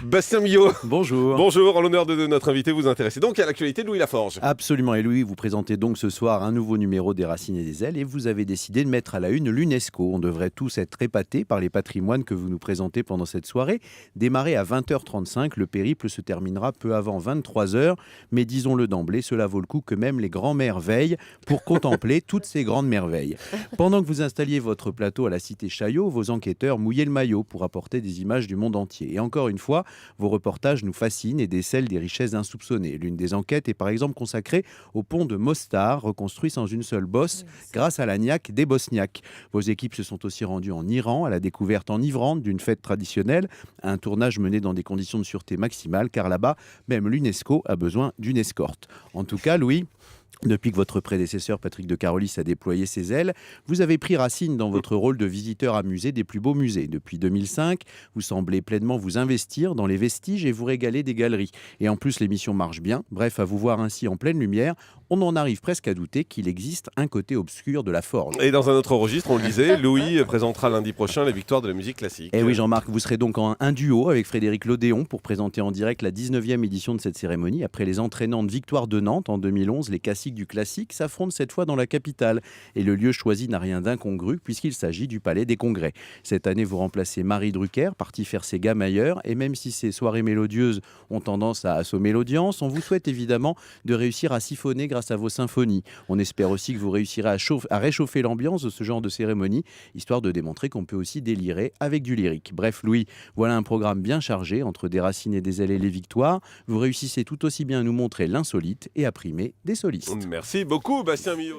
Bastien Millot, Bonjour. bonjour, en l'honneur de notre invité, vous intéressez donc à l'actualité de Louis Laforge. Absolument, et Louis, vous présentez donc ce soir un nouveau numéro des Racines et des Ailes et vous avez décidé de mettre à la une l'UNESCO. On devrait tous être épatés par les patrimoines que vous nous présentez pendant cette soirée. Démarré à 20h35, le périple se terminera peu avant 23h, mais disons-le d'emblée, cela vaut le coup que même les grands-mères veillent pour contempler toutes ces grandes merveilles. Pendant que vous installiez votre plateau à la cité Chaillot, vos enquêteurs mouillaient le maillot pour apporter des images du monde entier. Et encore une fois, vos reportages nous fascinent et décèlent des richesses insoupçonnées. L'une des enquêtes est par exemple consacrée au pont de Mostar, reconstruit sans une seule bosse grâce à la niaque des Bosniaques. Vos équipes se sont aussi rendues en Iran à la découverte enivrante d'une fête traditionnelle, un tournage mené dans des conditions de sûreté maximales car là-bas, même l'UNESCO a besoin d'une escorte. En tout cas, Louis, depuis que votre prédécesseur Patrick de Carolis a déployé ses ailes, vous avez pris racine dans votre rôle de visiteur à musée des plus beaux musées. Depuis 2005, vous semblez pleinement vous investir dans les vestiges et vous régaler des galeries. Et en plus, l'émission marche bien. Bref, à vous voir ainsi en pleine lumière, on en arrive presque à douter qu'il existe un côté obscur de la Forge. Et dans un autre registre, on le disait, Louis présentera lundi prochain les victoires de la musique classique. Et oui, Jean-Marc, vous serez donc en un duo avec Frédéric Lodéon pour présenter en direct la 19e édition de cette cérémonie. Après les entraînantes victoires de Nantes en 2011, les classiques du classique s'affrontent cette fois dans la capitale. Et le lieu choisi n'a rien d'incongru puisqu'il s'agit du Palais des Congrès. Cette année, vous remplacez Marie Drucker, partie faire ses gammes ailleurs. Et même si ces soirées mélodieuses ont tendance à assommer l'audience, on vous souhaite évidemment de réussir à siphonner grâce à vos symphonies. On espère aussi que vous réussirez à réchauffer l'ambiance de ce genre de cérémonie, histoire de démontrer qu'on peut aussi délirer avec du lyrique. Bref, Louis, voilà un programme bien chargé entre des racines et des ailes et les victoires. Vous réussissez tout aussi bien à nous montrer l'insolite et à primer des solistes. Merci beaucoup, Bastien Millot.